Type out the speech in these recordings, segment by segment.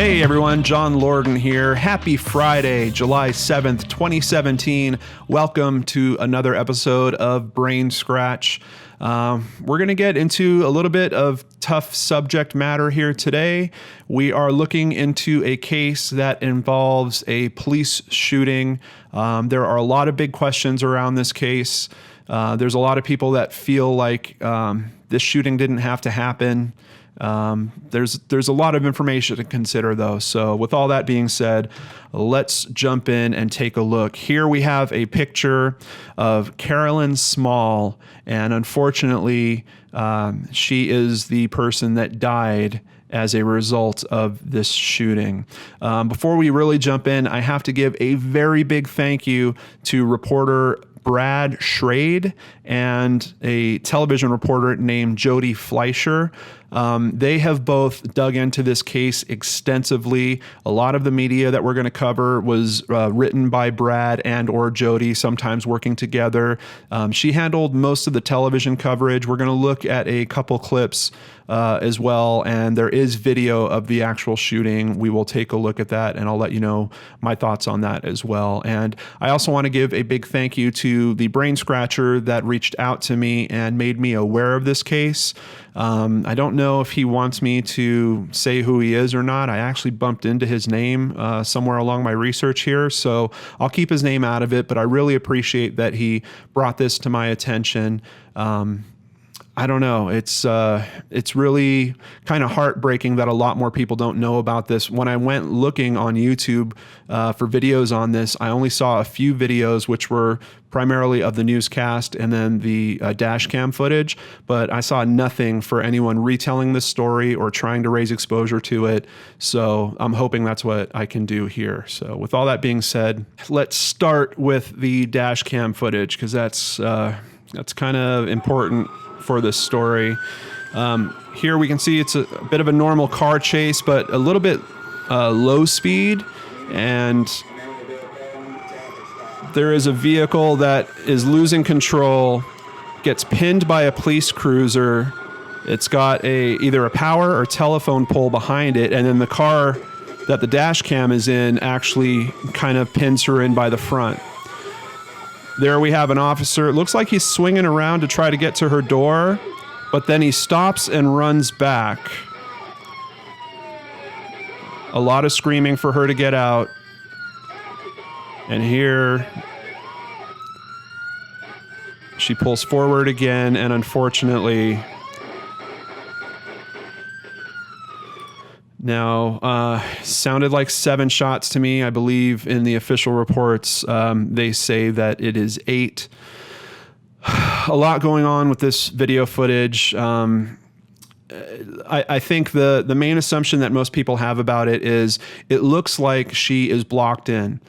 Hey everyone, John Lorden here. Happy Friday, July 7th, 2017. Welcome to another episode of BrainScratch. We're going to get into a little bit of tough subject matter here today. We are looking into a case that involves a police shooting. There are a lot of big questions around this case. There's a lot of people that feel like this shooting didn't have to happen. There's a lot of information to consider though. So with all that being said, let's jump in and take a look. Here we have a picture of Carolyn Small, and unfortunately, she is the person that died as a result of this shooting. Before we really jump in, I have to give a very big thank you to reporter Brad Schrade and a television reporter named Jody Fleischer. They have both dug into this case extensively. A lot of the media that we're going to cover was written by Brad and or Jody, sometimes working together. She handled most of the television coverage. We're going to look at a couple clips as well, and there is video of the actual shooting. We will take a look at that, and I'll let you know my thoughts on that as well. And I also want to give a big thank you to the brain scratcher that reached out to me and made me aware of this case. I don't know if he wants me to say who he is or not. I actually bumped into his name somewhere along my research here, so I'll keep his name out of it, but I really appreciate that he brought this to my attention. I don't know. It's really kind of heartbreaking that a lot more people don't know about this. When I went looking on YouTube for videos on this, I only saw a few videos, which were primarily of the newscast and then the Dashcam footage, but I saw nothing for anyone retelling this story or trying to raise exposure to it. So I'm hoping that's what I can do here. So with all that being said, let's start with the Dashcam footage, because that's kind of important for this story. Here we can see it's a bit of a normal car chase, but a little bit low speed, and there is a vehicle that is losing control, gets pinned by a police cruiser. It's got either a power or telephone pole behind it, and then the car that the dash cam is in actually kind of pins her in by the front. There we have an officer. It looks like he's swinging around to try to get to her door, but then he stops and runs back. A lot of screaming for her to get out. And here she pulls forward again, and unfortunately, now, sounded like 7 shots to me. I believe in the official reports, they say that it is 8. A lot going on with this video footage. I think the main assumption that most people have about it is it looks like she is blocked in.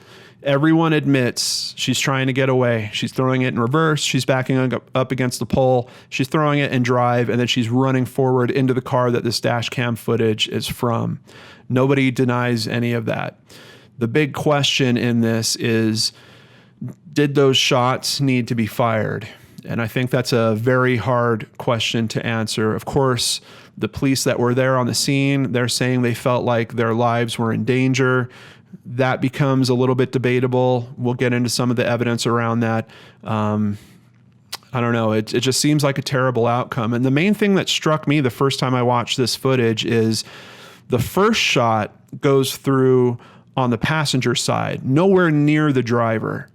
Everyone admits she's trying to get away. She's throwing it in reverse. She's backing up against the pole. She's throwing it in drive, and then she's running forward into the car that this dash cam footage is from. Nobody denies any of that. The big question in this is, did those shots need to be fired? And I think that's a very hard question to answer. Of course, the police that were there on the scene, they're saying they felt like their lives were in danger. That becomes a little bit debatable. We'll get into some of the evidence around that. I don't know. It just seems like a terrible outcome. And the main thing that struck me the first time I watched this footage is the first shot goes through on the passenger side, nowhere near the driver.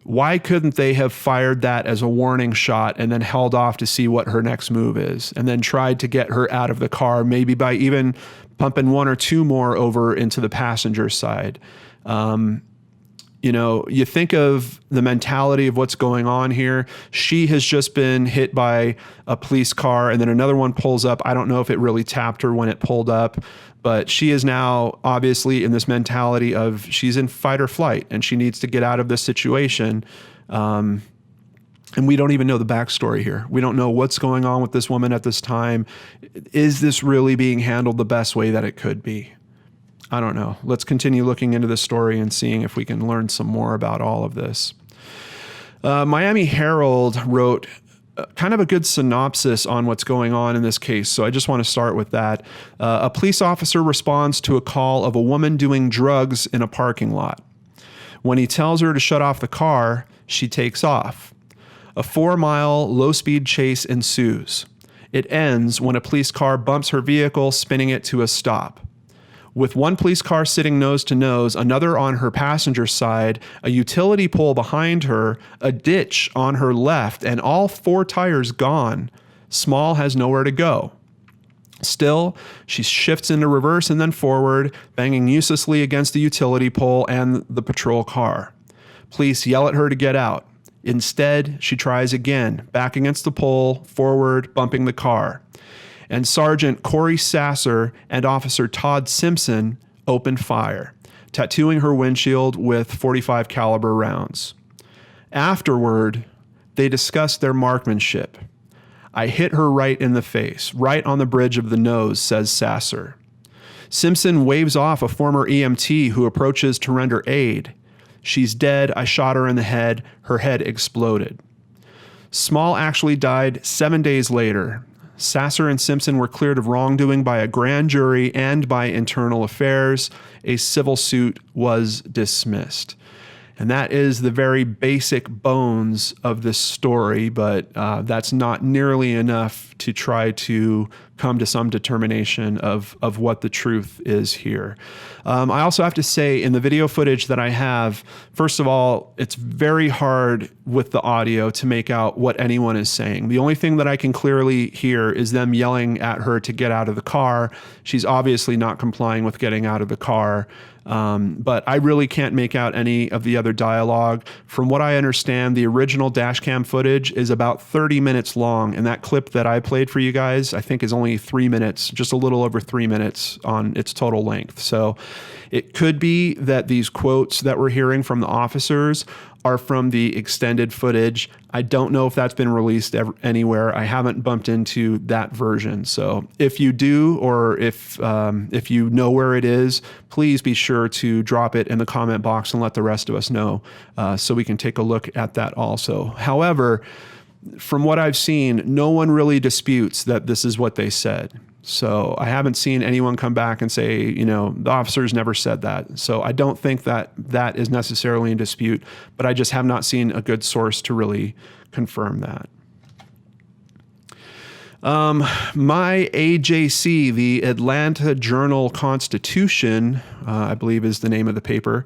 Why couldn't they have fired that as a warning shot and then held off to see what her next move is, and then tried to get her out of the car, maybe by even pumping 1 or 2 more over into the passenger side? You know, you think of the mentality of what's going on here. She has just been hit by a police car, and then another one pulls up. I don't know if it really tapped her when it pulled up, but she is now obviously in this mentality of she's in fight or flight, and she needs to get out of this situation. And we don't even know the backstory here. We don't know what's going on with this woman at this time. Is this really being handled the best way that it could be? I don't know. Let's continue looking into the story and seeing if we can learn some more about all of this. Miami Herald wrote kind of a good synopsis on what's going on in this case. So I just want to start with that. A police officer responds to a call of a woman doing drugs in a parking lot. When he tells her to shut off the car, she takes off. A 4-mile low-speed chase ensues. It ends when a police car bumps her vehicle, spinning it to a stop. With one police car sitting nose to nose, another on her passenger side, a utility pole behind her, a ditch on her left, and all 4 tires gone, Small has nowhere to go. Still, she shifts into reverse and then forward, banging uselessly against the utility pole and the patrol car. Police yell at her to get out. Instead, she tries again, back against the pole, forward, bumping the car. And Sergeant Corey Sasser and Officer Todd Simpson opened fire, tattooing her windshield with .45 caliber rounds. Afterward, they discussed their marksmanship. I hit her right in the face, right on the bridge of the nose, says Sasser. Simpson waves off a former EMT who approaches to render aid. She's dead. I shot her in the head. Her head exploded. Small actually died 7 days later. Sasser and Simpson were cleared of wrongdoing by a grand jury and by internal affairs. A civil suit was dismissed. And that is the very basic bones of this story, but that's not nearly enough to try to come to some determination of what the truth is here. I also have to say, in the video footage that I have, first of all, it's very hard with the audio to make out what anyone is saying. The only thing that I can clearly hear is them yelling at her to get out of the car. She's obviously not complying with getting out of the car. But I really can't make out any of the other dialogue. From what I understand, the original Dashcam footage is about 30 minutes long, and that clip that I played for you guys, I think, is only 3 minutes, just a little over 3 minutes on its total length. So it could be that these quotes that we're hearing from the officers are from the extended footage. I don't know if that's been released anywhere. I haven't bumped into that version. So if you do, or if you know where it is, please be sure to drop it in the comment box and let the rest of us know so we can take a look at that also. However, from what I've seen, no one really disputes that this is what they said. So I haven't seen anyone come back and say, the officers never said that. So I don't think that that is necessarily in dispute, but I just have not seen a good source to really confirm that. My AJC, the Atlanta Journal-Constitution, I believe is the name of the paper,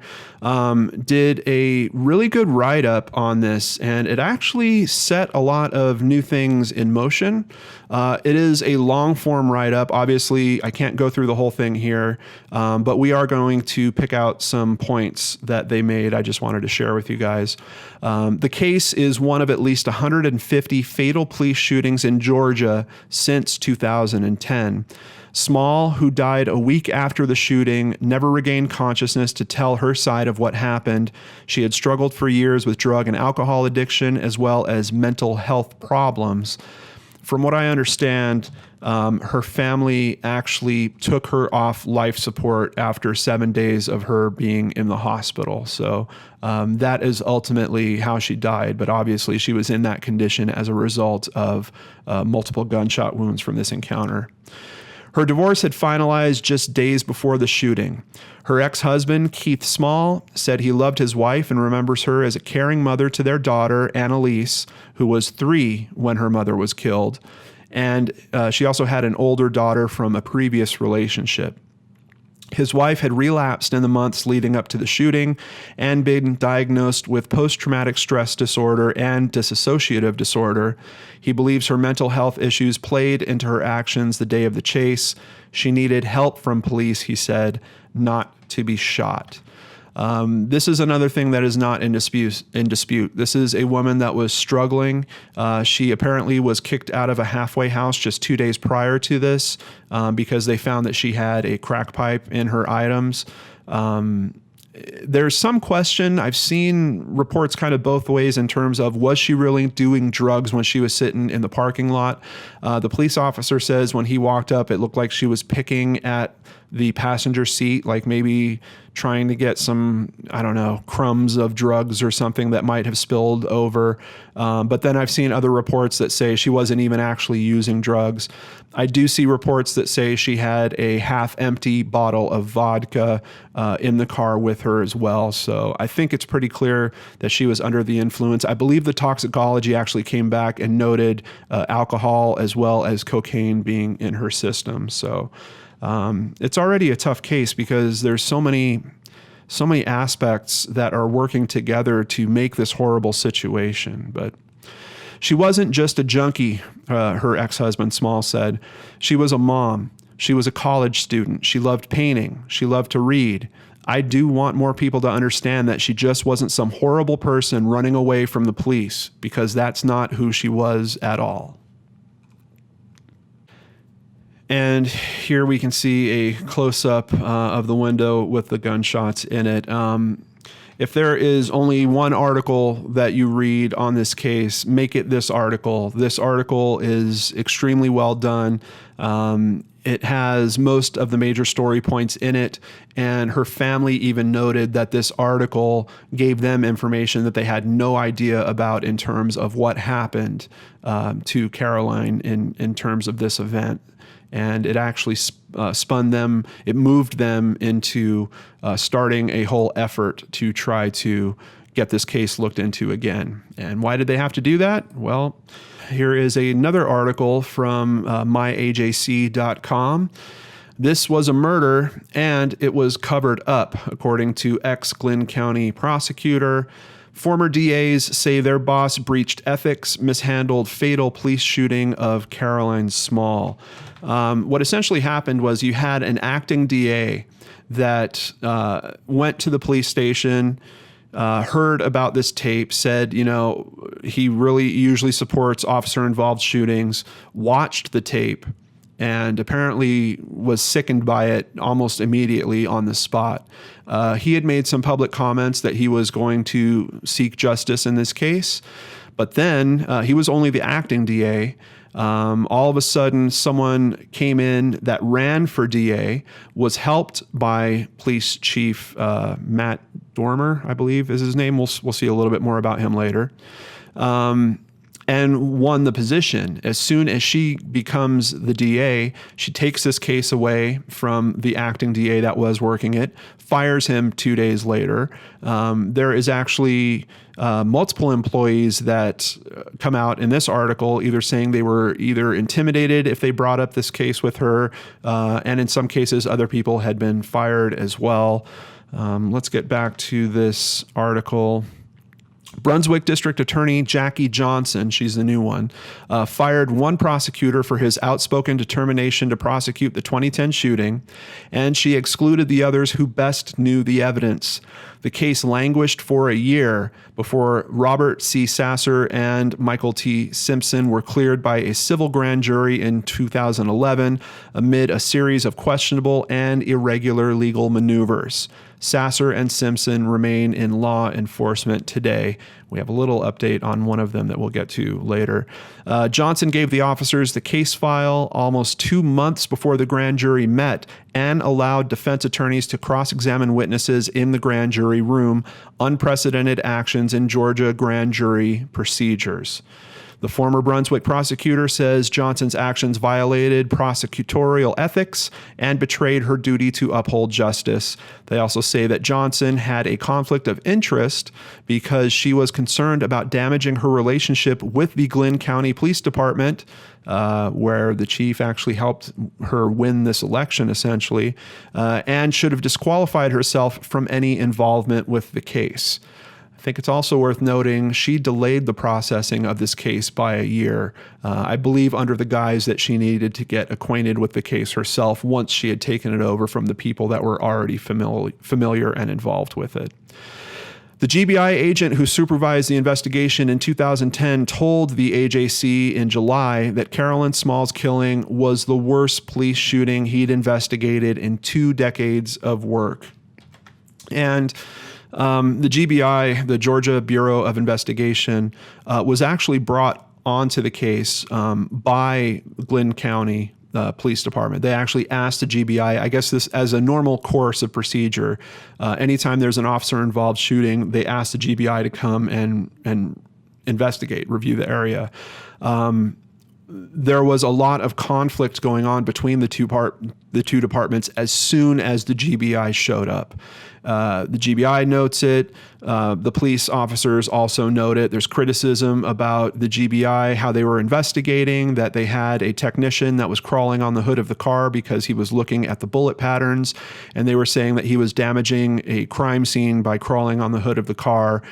did a really good write-up on this, and it actually set a lot of new things in motion. It is a long-form write-up. Obviously, I can't go through the whole thing here, but we are going to pick out some points that they made. I just wanted to share with you guys. The case is one of at least 150 fatal police shootings in Georgia since 2010. Small, who died a week after the shooting, never regained consciousness to tell her side of what happened. She had struggled for years with drug and alcohol addiction, as well as mental health problems. From what I understand, her family actually took her off life support after 7 days of her being in the hospital. So that is ultimately how she died. But obviously, she was in that condition as a result of multiple gunshot wounds from this encounter. Her divorce had finalized just days before the shooting. Her ex-husband, Keith Small, said he loved his wife and remembers her as a caring mother to their daughter, Annalise, who was 3 when her mother was killed. And she also had an older daughter from a previous relationship. His wife had relapsed in the months leading up to the shooting and been diagnosed with post-traumatic stress disorder and dissociative disorder. He believes her mental health issues played into her actions the day of the chase. She needed help from police, he said, not to be shot. This is another thing that is not in dispute. This is a woman that was struggling. She apparently was kicked out of a halfway house just 2 days prior to this because they found that she had a crack pipe in her items. There's some question. I've seen reports kind of both ways in terms of, was she really doing drugs when she was sitting in the parking lot? The police officer says when he walked up, it looked like she was picking at the passenger seat, like maybe trying to get some, I don't know, crumbs of drugs or something that might have spilled over. But then I've seen other reports that say she wasn't even actually using drugs. I do see reports that say she had a half-empty bottle of vodka in the car with her as well. So I think it's pretty clear that she was under the influence. I believe the toxicology actually came back and noted alcohol as well as cocaine being in her system. So it's already a tough case because there's so many aspects that are working together to make this horrible situation. But she wasn't just a junkie, her ex-husband Small said. She was a mom. She was a college student. She loved painting. She loved to read. I do want more people to understand that she just wasn't some horrible person running away from the police, because that's not who she was at all. And here we can see a close-up of the window with the gunshots in it. If there is only one article that you read on this case, make it this article. This article is extremely well done. It has most of the major story points in it, and her family even noted that this article gave them information that they had no idea about in terms of what happened to Caroline in terms of this event. And it actually spun them, it moved them into starting a whole effort to try to get this case looked into again. And why did they have to do that? Well, here is another article from myajc.com. This was a murder, and it was covered up, according to ex-Glynn County prosecutor. Former DAs say their boss breached ethics, mishandled fatal police shooting of Caroline Small. What essentially happened was you had an acting DA that went to the police station, heard about this tape, said, you know, he really usually supports officer-involved shootings, watched the tape, and apparently was sickened by it almost immediately on the spot. He had made some public comments that he was going to seek justice in this case, but then he was only the acting DA. All of a sudden, someone came in that ran for DA, was helped by Police Chief Matt Dormer, I believe is his name. We'll see a little bit more about him later. And won the position. As soon as she becomes the DA, she takes this case away from the acting DA that was working it, fires him 2 days later. There is actually multiple employees that come out in this article either saying they were either intimidated if they brought up this case with her, and in some cases other people had been fired as well. Let's get back to this article. Brunswick District Attorney Jackie Johnson, she's the new one, fired one prosecutor for his outspoken determination to prosecute the 2010 shooting, and she excluded the others who best knew the evidence. The case languished for a year before Robert C. Sasser and Michael T. Simpson were cleared by a civil grand jury in 2011 amid a series of questionable and irregular legal maneuvers. Sasser and Simpson remain in law enforcement today. We have a little update on one of them that we'll get to later. Johnson gave the officers the case file almost 2 months before the grand jury met and allowed defense attorneys to cross-examine witnesses in the grand jury room, unprecedented actions in Georgia grand jury procedures. The former Brunswick prosecutor says Johnson's actions violated prosecutorial ethics and betrayed her duty to uphold justice. They also say that Johnson had a conflict of interest because she was concerned about damaging her relationship with the Glynn County Police Department, where the chief actually helped her win this election, essentially, and should have disqualified herself from any involvement with the case. I think it's also worth noting she delayed the processing of this case by a year, I believe under the guise that she needed to get acquainted with the case herself once she had taken it over from the people that were already familiar and involved with it. The GBI agent who supervised the investigation in 2010 told the AJC in July that Caroline Small's killing was the worst police shooting he'd investigated in 2 decades of work. And the GBI, the Georgia Bureau of Investigation, was actually brought onto the case by Glynn County police department. They actually asked the GBI, I guess this as a normal course of procedure, anytime there's an officer involved shooting, they ask the GBI to come and investigate, review the area. There was a lot of conflict going on between the two departments as soon as the GBI showed up. The GBI notes it. The police officers also note it. There's criticism about the GBI, how they were investigating, that they had a technician that was crawling on the hood of the car because he was looking at the bullet patterns, and they were saying that he was damaging a crime scene by crawling on the hood of the car.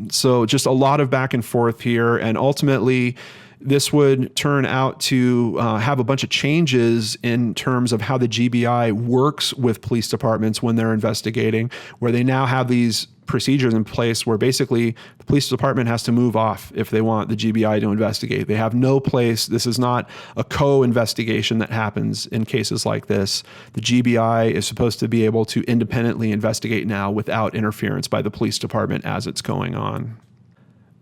So just a lot of back and forth here, and ultimately this would turn out to have a bunch of changes in terms of how the GBI works with police departments when they're investigating, where they now have these procedures in place where basically the police department has to move off if they want the GBI to investigate. They have no place. This is not a co-investigation that happens in cases like this. The GBI is supposed to be able to independently investigate now without interference by the police department as it's going on.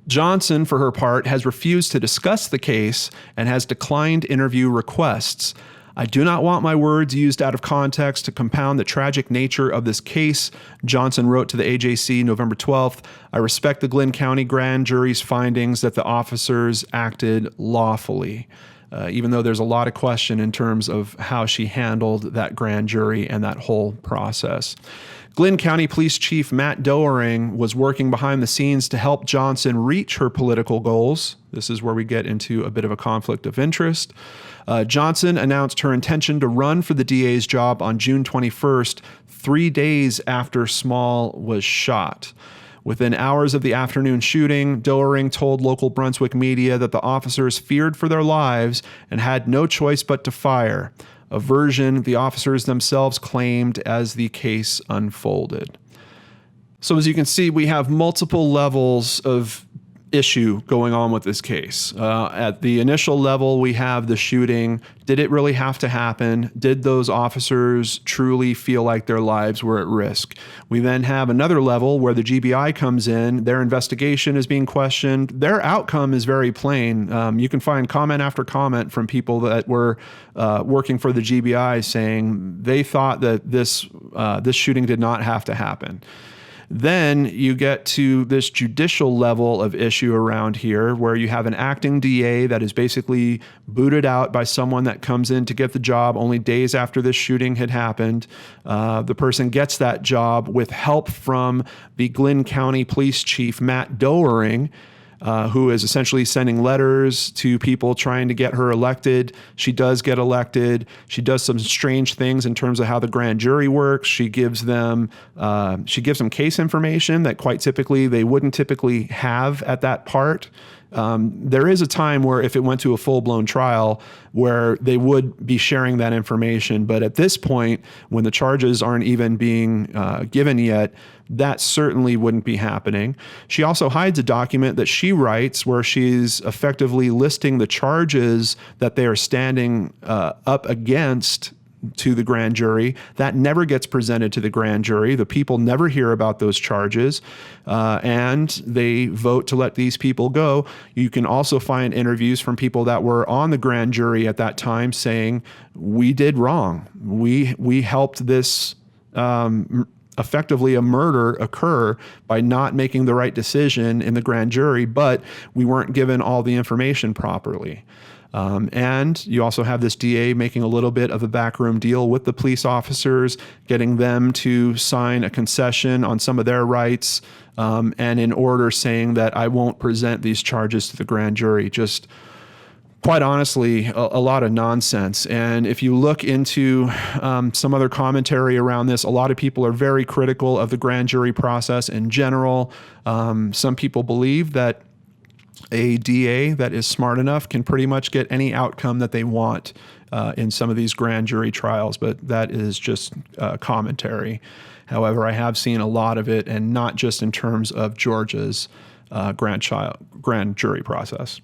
Johnson, for her part, has refused to discuss the case and has declined interview requests. I do not want my words used out of context to compound the tragic nature of this case, Johnson wrote to the AJC November 12th. I respect the Glynn County grand jury's findings that the officers acted lawfully. Even though there's a lot of question in terms of how she handled that grand jury and that whole process. Glynn County Police Chief Matt Doering was working behind the scenes to help Johnson reach her political goals. This is where we get into a bit of a conflict of interest. Johnson announced her intention to run for the DA's job on June 21st, 3 days after Small was shot. Within hours of the afternoon shooting, Doering told local Brunswick media that the officers feared for their lives and had no choice but to fire, a version the officers themselves claimed as the case unfolded. So as you can see, we have multiple levels of issue going on with this case. At the initial level, we have the shooting. Did it really have to happen? Did those officers truly feel like their lives were at risk? We then have another level where the GBI comes in. Their investigation is being questioned. Their outcome is very plain. You can find comment after comment from people that were working for the GBI saying they thought that this shooting did not have to happen. Then you get to this judicial level of issue around here where you have an acting DA that is basically booted out by someone that comes in to get the job only days after this shooting had happened. The person gets that job with help from the Glynn County Police Chief, Matt Doering, who is essentially sending letters to people trying to get her elected. She does get elected. She does some strange things in terms of how the grand jury works. She gives them case information that quite typically they wouldn't typically have at that part. There is a time where if it went to a full-blown trial where they would be sharing that information. But at this point, when the charges aren't even being given yet, that certainly wouldn't be happening. She also hides a document that she writes where she's effectively listing the charges that they are standing up against to the grand jury. That never gets presented to the grand jury. The people never hear about those charges, and they vote to let these people go. You can also find interviews from people that were on the grand jury at that time saying, we did wrong. We helped this effectively a murder occur by not making the right decision in the grand jury, but we weren't given all the information properly. And you also have this DA making a little bit of a backroom deal with the police officers, getting them to sign a concession on some of their rights, and in order saying that I won't present these charges to the grand jury. Just quite honestly, a lot of nonsense. And if you look into some other commentary around this, a lot of people are very critical of the grand jury process in general. Some people believe that a DA that is smart enough can pretty much get any outcome that they want in some of these grand jury trials, but that is just commentary. However, I have seen a lot of it, and not just in terms of Georgia's grand jury process.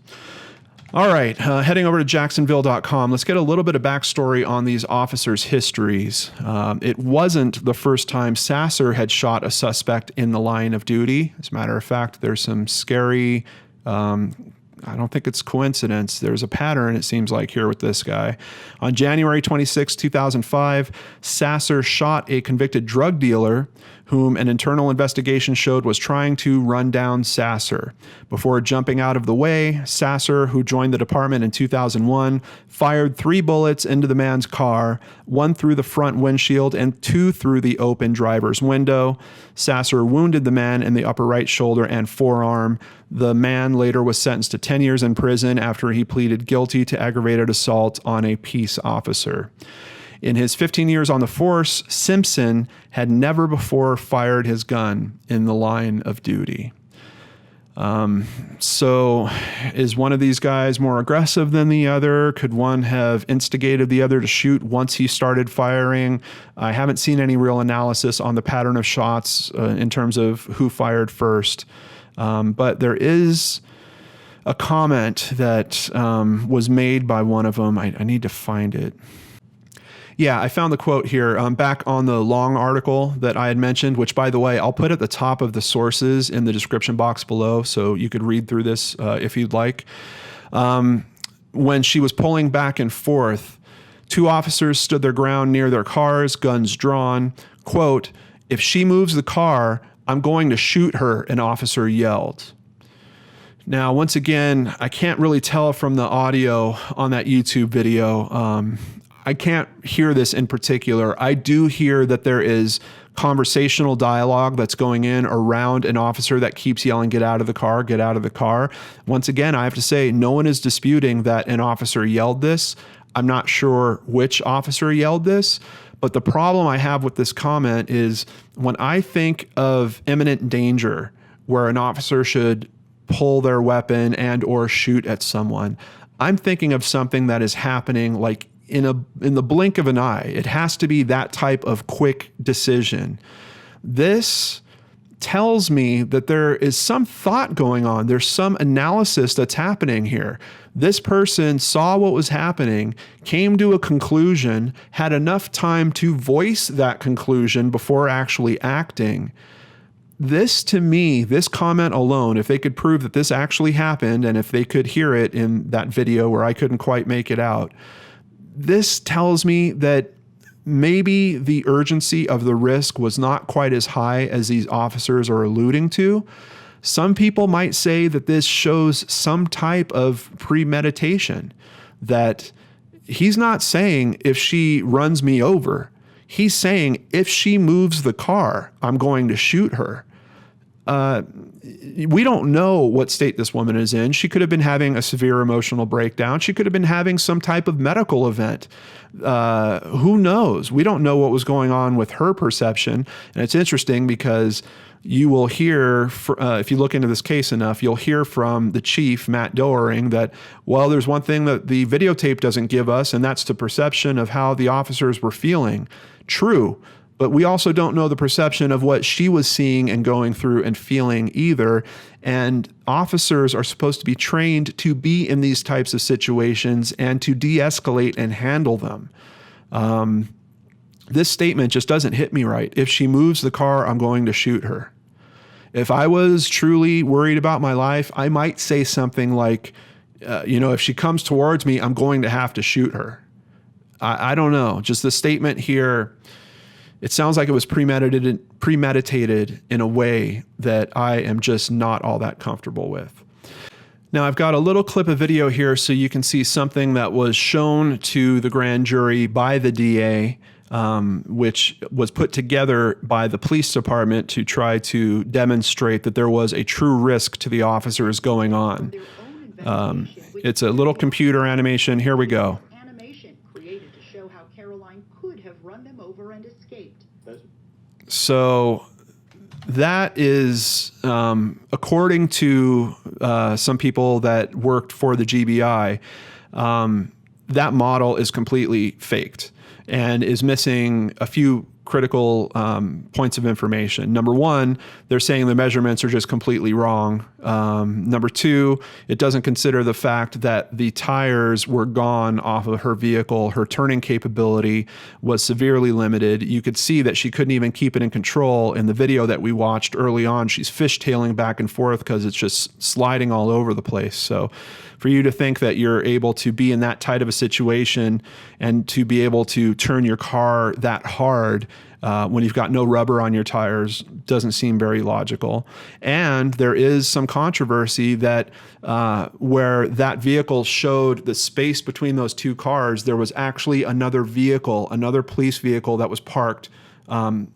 All right, heading over to Jacksonville.com, let's get a little bit of backstory on these officers' histories. It wasn't the first time Sasser had shot a suspect in the line of duty. As a matter of fact, there's some scary I don't think it's coincidence. There's a pattern, it seems like, here with this guy. On January 26, 2005, Sasser shot a convicted drug dealer whom an internal investigation showed was trying to run down Sasser. Before jumping out of the way, Sasser, who joined the department in 2001, fired 3 bullets into the man's car, 1 through the front windshield and 2 through the open driver's window. Sasser wounded the man in the upper right shoulder and forearm. The man later was sentenced to 10 years in prison after he pleaded guilty to aggravated assault on a peace officer. In his 15 years on the force, Simpson had never before fired his gun in the line of duty. So is one of these guys more aggressive than the other? Could one have instigated the other to shoot once he started firing? I haven't seen any real analysis on the pattern of shots in terms of who fired first. But there is a comment that was made by one of them. I need to find it. Yeah, I found the quote here back on the long article that I had mentioned, which, by the way, I'll put at the top of the sources in the description box below, so you could read through this if you'd like. When she was pulling back and forth, 2 officers stood their ground near their cars, guns drawn. Quote, "If she moves the car, I'm going to shoot her," an officer yelled. Now, once again, I can't really tell from the audio on that YouTube video. I can't hear this in particular. I do hear that there is conversational dialogue that's going in around an officer that keeps yelling, "Get out of the car, get out of the car." Once again, I have to say, no one is disputing that an officer yelled this. I'm not sure which officer yelled this, but the problem I have with this comment is when I think of imminent danger where an officer should pull their weapon and or shoot at someone, I'm thinking of something that is happening like in the blink of an eye. It has to be that type of quick decision. This tells me that there is some thought going on. There's some analysis that's happening here. This person saw what was happening, came to a conclusion, had enough time to voice that conclusion before actually acting. This, to me, this comment alone, if they could prove that this actually happened and if they could hear it in that video where I couldn't quite make it out, this tells me that maybe the urgency of the risk was not quite as high as these officers are alluding to. Some people might say that this shows some type of premeditation, that he's not saying if she runs me over. He's saying if she moves the car, I'm going to shoot her. We don't know what state this woman is in. She could have been having a severe emotional breakdown. She could have been having some type of medical event. Who knows? We don't know what was going on with her perception. And it's interesting because you will hear, if you look into this case enough, you'll hear from the chief, Matt Doering, that, well, there's one thing that the videotape doesn't give us, and that's the perception of how the officers were feeling. True. But we also don't know the perception of what she was seeing and going through and feeling either. And officers are supposed to be trained to be in these types of situations and to de-escalate and handle them. This statement just doesn't hit me right. If she moves the car, I'm going to shoot her. If I was truly worried about my life, I might say something like, if she comes towards me, I'm going to have to shoot her. I don't know. Just the statement here, it sounds like it was premeditated in a way that I am just not all that comfortable with. Now, I've got a little clip of video here so you can see something that was shown to the grand jury by the DA, which was put together by the police department to try to demonstrate that there was a true risk to the officers going on. It's a little computer animation. Here we go. So that is, according to some people that worked for the GBI, that model is completely faked and is missing a few critical points of information. Number one, they're saying the measurements are just completely wrong. Number two, it doesn't consider the fact that the tires were gone off of her vehicle. Her turning capability was severely limited. You could see that she couldn't even keep it in control. In the video that we watched early on, she's fishtailing back and forth because it's just sliding all over the place. So for you to think that you're able to be in that tight of a situation and to be able to turn your car that hard when you've got no rubber on your tires doesn't seem very logical. And there is some controversy that where that vehicle showed the space between those two cars, there was actually another vehicle, another police vehicle that was parked kind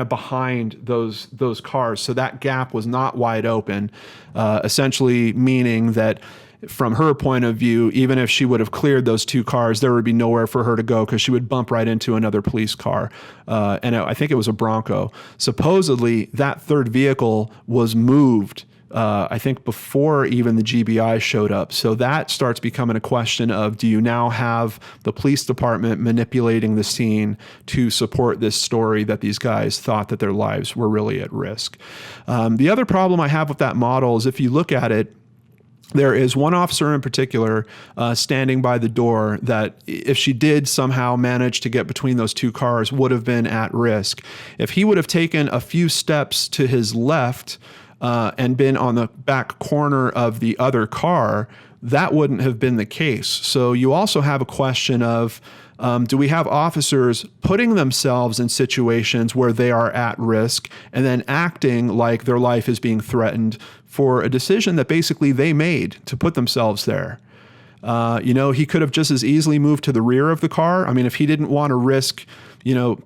of behind those cars. So that gap was not wide open, essentially meaning that from her point of view, even if she would have cleared those two cars, there would be nowhere for her to go because she would bump right into another police car. And I think it was a Bronco. Supposedly, that third vehicle was moved, I think, before even the GBI showed up. So that starts becoming a question of, do you now have the police department manipulating the scene to support this story that these guys thought that their lives were really at risk? The other problem I have with that model is if you look at it, there is one officer in particular standing by the door that if she did somehow manage to get between those two cars would have been at risk. If he would have taken a few steps to his left and been on the back corner of the other car, that wouldn't have been the case. So you also have a question of, do we have officers putting themselves in situations where they are at risk and then acting like their life is being threatened for a decision that basically they made to put themselves there? He could have just as easily moved to the rear of the car. I mean, if he didn't want to risk,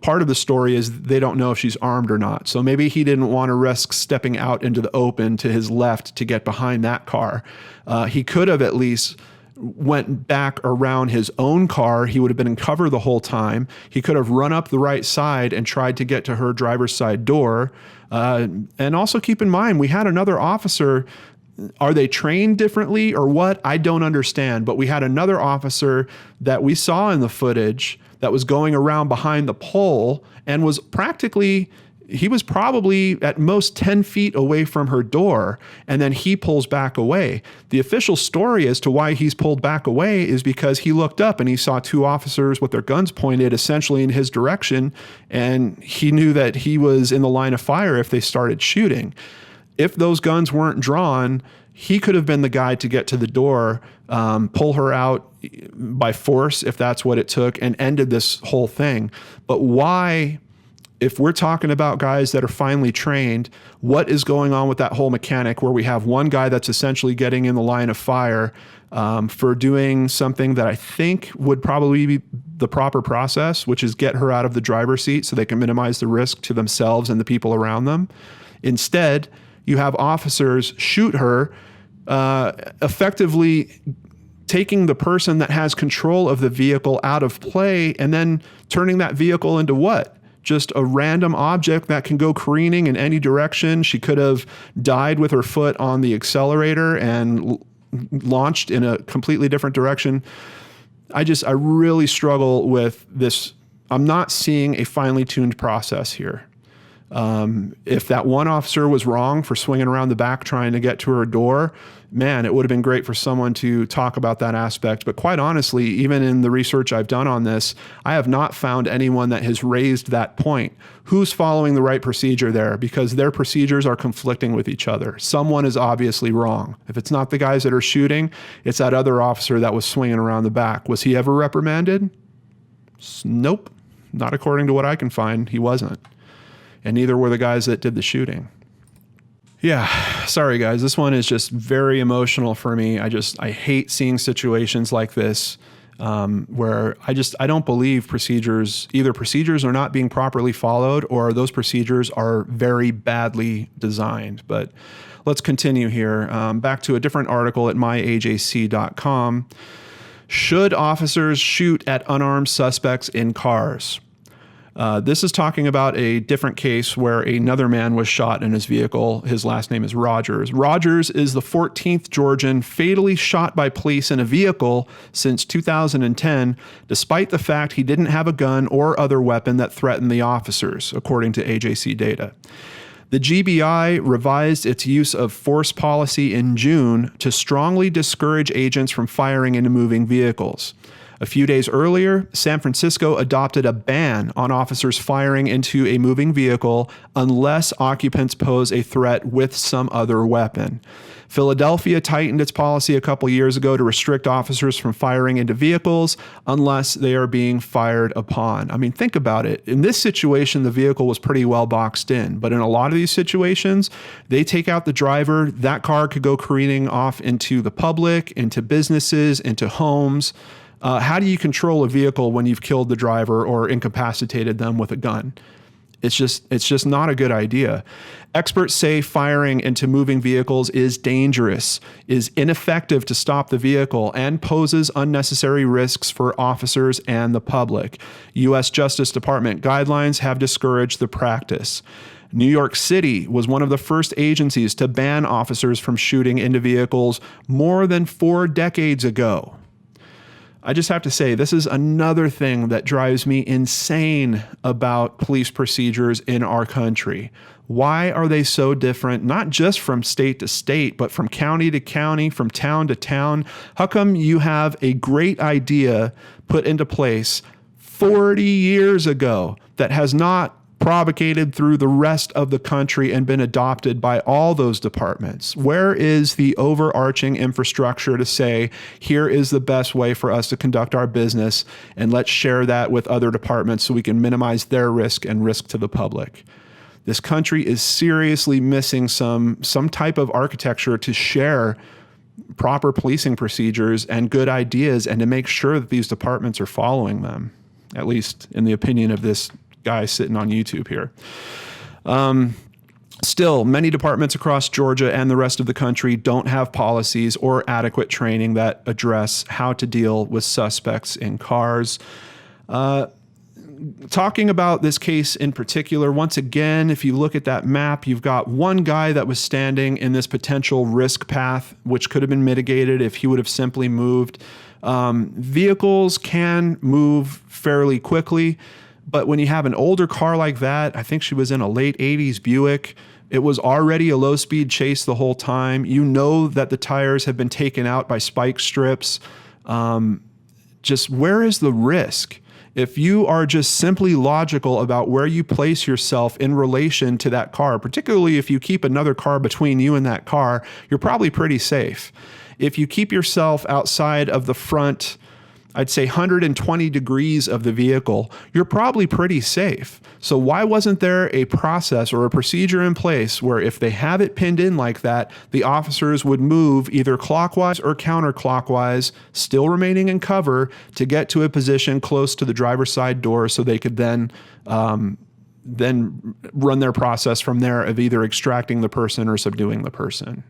part of the story is they don't know if she's armed or not. So maybe he didn't want to risk stepping out into the open to his left to get behind that car. He could have at least went back around his own car. He would have been in cover the whole time. He could have run up the right side and tried to get to her driver's side door. And also keep in mind, we had another officer. Are they trained differently or what? I don't understand. But we had another officer that we saw in the footage that was going around behind the pole and was he was probably at most 10 feet away from her door, and then he pulls back away. The official story as to why he's pulled back away is because he looked up and he saw two officers with their guns pointed essentially in his direction, and he knew that he was in the line of fire if they started shooting. If those guns weren't drawn, he could have been the guy to get to the door, pull her out by force if that's what it took, and ended this whole thing. But why? If we're talking about guys that are finely trained, what is going on with that whole mechanic where we have one guy that's essentially getting in the line of fire for doing something that I think would probably be the proper process, which is get her out of the driver's seat so they can minimize the risk to themselves and the people around them. Instead, you have officers shoot her, effectively taking the person that has control of the vehicle out of play and then turning that vehicle into what? Just a random object that can go careening in any direction. She could have died with her foot on the accelerator and launched in a completely different direction. I really struggle with this. I'm not seeing a finely tuned process here. If that one officer was wrong for swinging around the back trying to get to her door, man, it would have been great for someone to talk about that aspect. But quite honestly, even in the research I've done on this, I have not found anyone that has raised that point. Who's following the right procedure there? Because their procedures are conflicting with each other. Someone is obviously wrong. If it's not the guys that are shooting, it's that other officer that was swinging around the back. Was he ever reprimanded? Nope. Not according to what I can find. He wasn't. And neither were the guys that did the shooting. Yeah, sorry guys, this one is just very emotional for me. I hate seeing situations like this where I don't believe either procedures are not being properly followed or those procedures are very badly designed. But let's continue here. Back to a different article at myajc.com. Should officers shoot at unarmed suspects in cars? This is talking about a different case where another man was shot in his vehicle. His last name is Rogers. Rogers is the 14th Georgian fatally shot by police in a vehicle since 2010, despite the fact he didn't have a gun or other weapon that threatened the officers, according to AJC data. The GBI revised its use of force policy in June to strongly discourage agents from firing into moving vehicles. A few days earlier, San Francisco adopted a ban on officers firing into a moving vehicle unless occupants pose a threat with some other weapon. Philadelphia tightened its policy a couple years ago to restrict officers from firing into vehicles unless they are being fired upon. I mean, think about it. In this situation, the vehicle was pretty well boxed in, but in a lot of these situations, they take out the driver. That car could go careening off into the public, into businesses, into homes. How do you control a vehicle when you've killed the driver or incapacitated them with a gun? It's just not a good idea. Experts say firing into moving vehicles is dangerous, is ineffective to stop the vehicle, and poses unnecessary risks for officers and the public. U.S. Justice Department guidelines have discouraged the practice. New York City was one of the first agencies to ban officers from shooting into vehicles more than 4 decades ago. I just have to say, this is another thing that drives me insane about police procedures in our country. Why are they so different, not just from state to state, but from county to county, from town to town? How come you have a great idea put into place 40 years ago that has not propagated through the rest of the country and been adopted by all those departments? Where is the overarching infrastructure to say, here is the best way for us to conduct our business, and let's share that with other departments so we can minimize their risk and risk to the public? This country is seriously missing some type of architecture to share proper policing procedures and good ideas, and to make sure that these departments are following them, at least in the opinion of this guy sitting on YouTube here. Still, many departments across Georgia and the rest of the country don't have policies or adequate training that address how to deal with suspects in cars. Talking about this case in particular, once again, if you look at that map, you've got one guy that was standing in this potential risk path, which could have been mitigated if he would have simply moved. Vehicles can move fairly quickly, but when you have an older car like that, I think she was in a late 80s Buick, it was already a low-speed chase the whole time. You know that the tires have been taken out by spike strips. Just where is the risk? If you are just simply logical about where you place yourself in relation to that car, particularly if you keep another car between you and that car, you're probably pretty safe. If you keep yourself outside of the front, I'd say 120 degrees of the vehicle, you're probably pretty safe. So why wasn't there a process or a procedure in place where if they have it pinned in like that, the officers would move either clockwise or counterclockwise, still remaining in cover, to get to a position close to the driver's side door so they could then run their process from there of either extracting the person or subduing the person.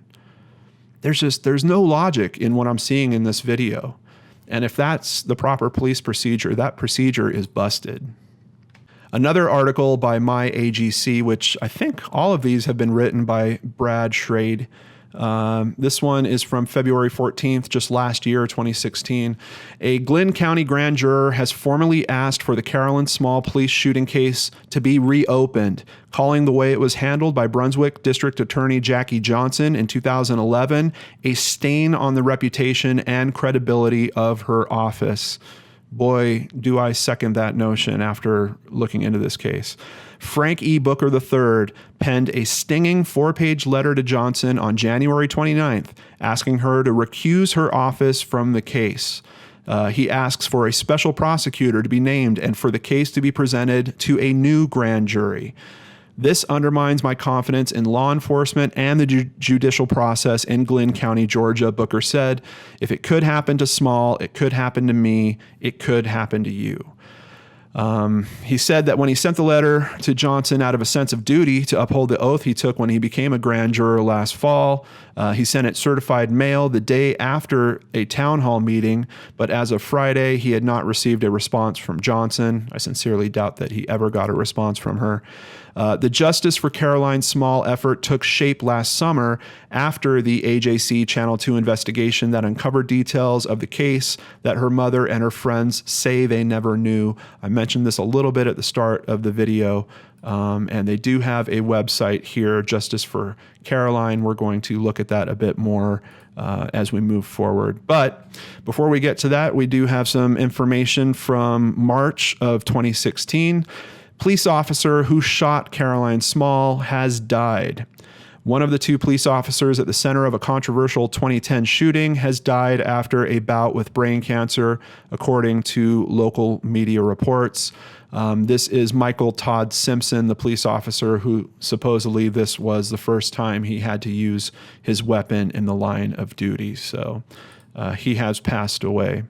There's no logic in what I'm seeing in this video. And if that's the proper police procedure, that procedure is busted. Another article by My AGC, which I think all of these have been written by Brad Schrade. This one is from February 14th, just last year, 2016. A Glynn County grand juror has formally asked for the Carolyn Small police shooting case to be reopened, calling the way it was handled by Brunswick District Attorney Jackie Johnson in 2011 a stain on the reputation and credibility of her office. Boy, do I second that notion after looking into this case. Frank E. Booker III penned a stinging 4-page letter to Johnson on January 29th, asking her to recuse her office from the case. He asks for a special prosecutor to be named and for the case to be presented to a new grand jury. This undermines my confidence in law enforcement and the judicial process in Glynn County, Georgia, Booker said. If it could happen to Small, it could happen to me, it could happen to you. He said that when he sent the letter to Johnson out of a sense of duty to uphold the oath he took when he became a grand juror last fall, He sent it certified mail the day after a town hall meeting, but as of Friday, he had not received a response from Johnson. I sincerely doubt that he ever got a response from her. The Justice for Caroline Small effort took shape last summer after the AJC Channel 2 investigation that uncovered details of the case that her mother and her friends say they never knew. I mentioned this a little bit at the start of the video, and they do have a website here, Justice for Caroline. We're going to look at that a bit more as we move forward. But before we get to that, we do have some information from March of 2016. Police officer who shot Caroline Small has died. One of the two police officers at the center of a controversial 2010 shooting has died after a bout with brain cancer, according to local media reports. This is Michael Todd Simpson, the police officer who supposedly this was the first time he had to use his weapon in the line of duty. So he has passed away.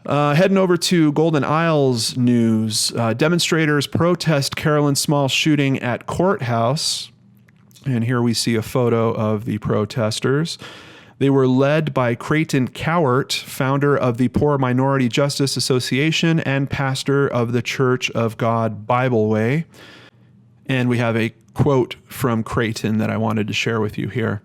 Heading over to Golden Isles news, demonstrators protest Caroline Small shooting at courthouse. And here we see a photo of the protesters. They were led by Creighton Cowart, founder of the Poor Minority Justice Association and pastor of the Church of God Bible Way. And we have a quote from Creighton that I wanted to share with you here.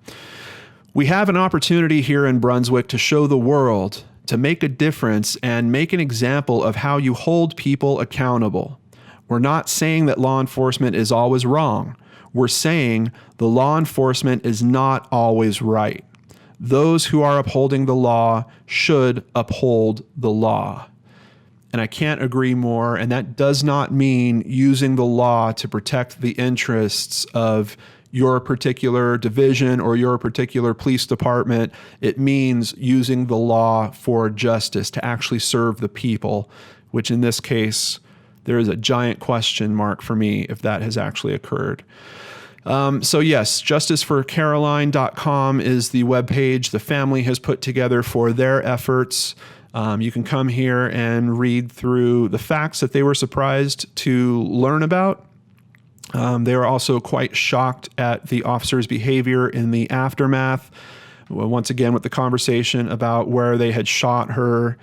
"We have an opportunity here in Brunswick to show the world, to make a difference and make an example of how you hold people accountable. We're not saying that law enforcement is always wrong. We're saying the law enforcement is not always right. Those who are upholding the law should uphold the law." And I can't agree more. And that does not mean using the law to protect the interests of your particular division or your particular police department. It means using the law for justice to actually serve the people, which in this case, there is a giant question mark for me if that has actually occurred. So yes, justiceforcaroline.com is the webpage the family has put together for their efforts. You can come here and read through the facts that they were surprised to learn about. They were also quite shocked at the officer's behavior in the aftermath. Once again, with the conversation about where they had shot her,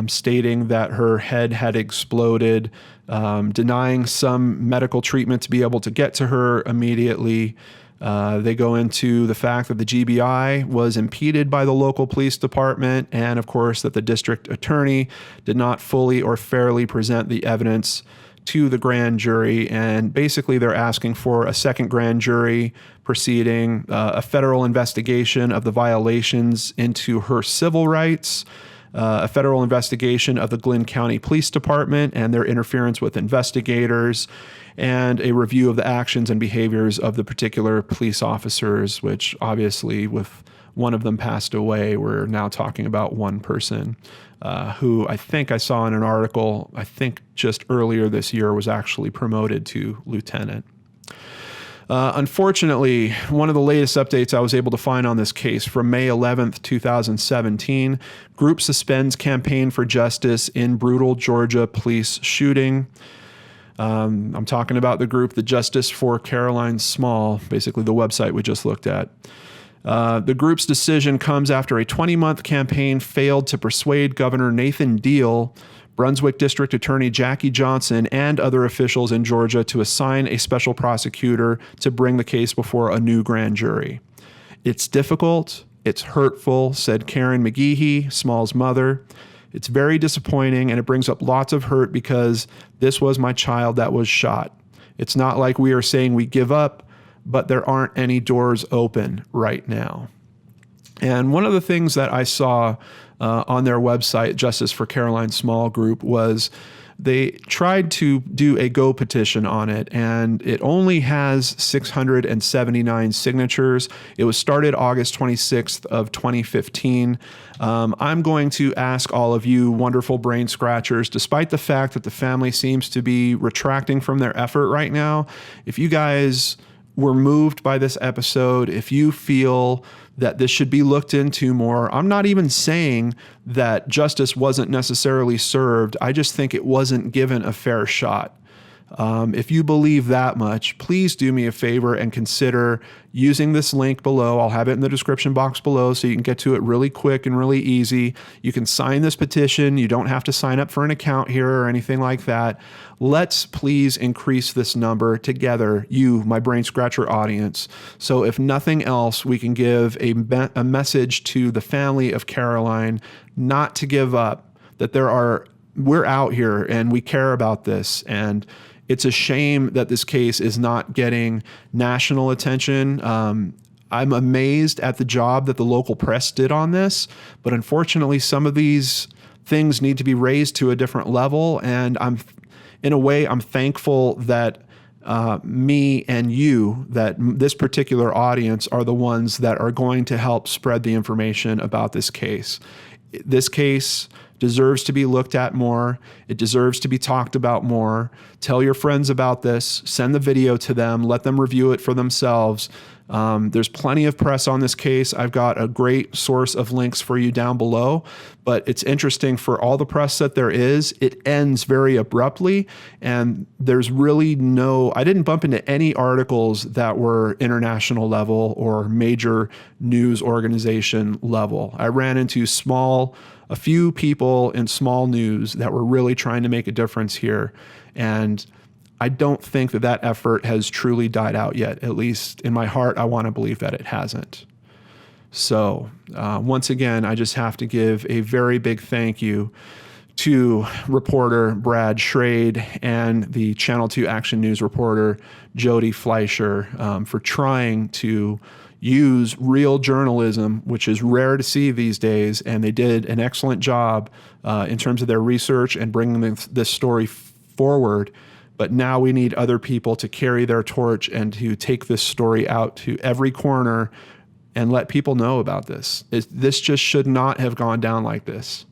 stating that her head had exploded, denying some medical treatment to be able to get to her immediately. They go into the fact that the GBI was impeded by the local police department, and of course that the district attorney did not fully or fairly present the evidence to the grand jury. And basically they're asking for a second grand jury proceeding, a federal investigation of the violations into her civil rights, a federal investigation of the Glynn County Police Department and their interference with investigators, and a review of the actions and behaviors of the particular police officers, which obviously with one of them passed away, we're now talking about one person who I think I saw in an article, I think just earlier this year, was actually promoted to lieutenant. Unfortunately, one of the latest updates I was able to find on this case from May 11th, 2017, group suspends campaign for justice in brutal Georgia police shooting. I'm talking about the group, the Justice for Caroline Small, basically the website we just looked at. The group's decision comes after a 20-month campaign failed to persuade Governor Nathan Deal, Brunswick District Attorney Jackie Johnson, and other officials in Georgia to assign a special prosecutor to bring the case before a new grand jury. "It's difficult, it's hurtful," said Karen McGehee, Small's mother. "It's very disappointing, and it brings up lots of hurt because this was my child that was shot. It's not like we are saying we give up, but there aren't any doors open right now." And one of the things that I saw on their website, Justice for Caroline Small Group, was they tried to do a go petition on it, and it only has 679 signatures. It was started August 26th of 2015. I'm going to ask all of you wonderful brain scratchers, despite the fact that the family seems to be retracting from their effort right now, if you guys were moved by this episode, if you feel that this should be looked into more. I'm not even saying that justice wasn't necessarily served. I just think it wasn't given a fair shot. If you believe that much, please do me a favor and consider using this link below. I'll have it in the description box below so you can get to it really quick and really easy. You can sign this petition. You don't have to sign up for an account here or anything like that. Let's please increase this number together, you, my Brain Scratcher audience. So if nothing else, we can give a message to the family of Caroline not to give up, that we're out here and we care about this. And it's a shame that this case is not getting national attention. I'm amazed at the job that the local press did on this, but unfortunately, some of these things need to be raised to a different level. And I'm thankful that me and you, that this particular audience are the ones that are going to help spread the information about this case. This case deserves to be looked at more. It deserves to be talked about more. Tell your friends about this. Send the video to them. Let them review it for themselves. There's plenty of press on this case. I've got a great source of links for you down below, but it's interesting, for all the press that there is, it ends very abruptly, and there's really I didn't bump into any articles that were international level or major news organization level. I ran into a few people in small news that were really trying to make a difference here. And I don't think that effort has truly died out yet. At least in my heart, I want to believe that it hasn't. So once again, I just have to give a very big thank you to reporter Brad Schrade and the Channel 2 Action News reporter Jody Fleischer for trying to use real journalism, which is rare to see these days, and they did an excellent job in terms of their research and bringing this story forward. But now we need other people to carry their torch and to take this story out to every corner and let people know about this. This just should not have gone down like this.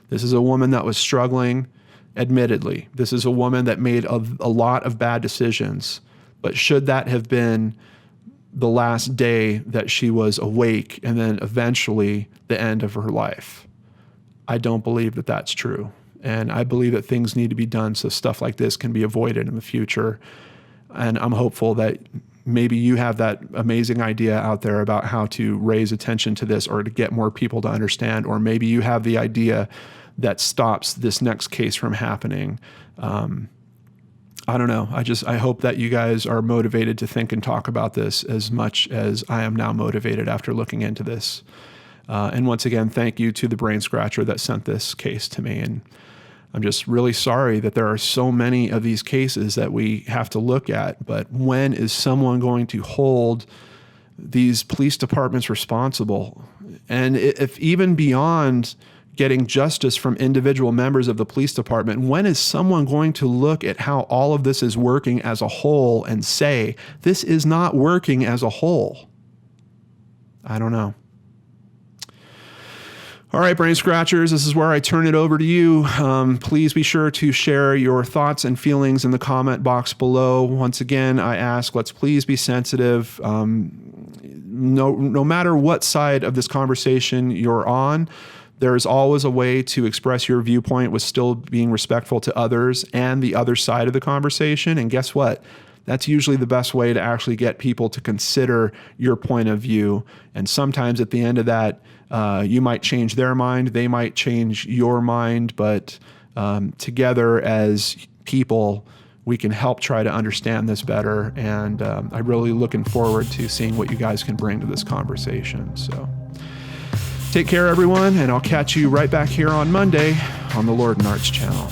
This is a woman that was struggling, admittedly. This is a woman that made a lot of bad decisions. But should that have been the last day that she was awake and then eventually the end of her life? I don't believe that that's true. And I believe that things need to be done so stuff like this can be avoided in the future. And I'm hopeful that maybe you have that amazing idea out there about how to raise attention to this or to get more people to understand, or maybe you have the idea that stops this next case from happening. I don't know. I hope that you guys are motivated to think and talk about this as much as I am now motivated after looking into this. And once again, thank you to the Brain Scratcher that sent this case to me. And I'm just really sorry that there are so many of these cases that we have to look at. But when is someone going to hold these police departments responsible? And if even beyond getting justice from individual members of the police department, when is someone going to look at how all of this is working as a whole and say, this is not working as a whole? I don't know. All right, Brain Scratchers, this is where I turn it over to you. Please be sure to share your thoughts and feelings in the comment box below. Once again, I ask, let's please be sensitive. No matter what side of this conversation you're on, there is always a way to express your viewpoint with still being respectful to others and the other side of the conversation. And guess what? That's usually the best way to actually get people to consider your point of view. And sometimes at the end of that, you might change their mind, they might change your mind, but together as people, we can help try to understand this better. And I'm really looking forward to seeing what you guys can bring to this conversation. So take care, everyone, and I'll catch you right back here on Monday on the Lord and Arts channel.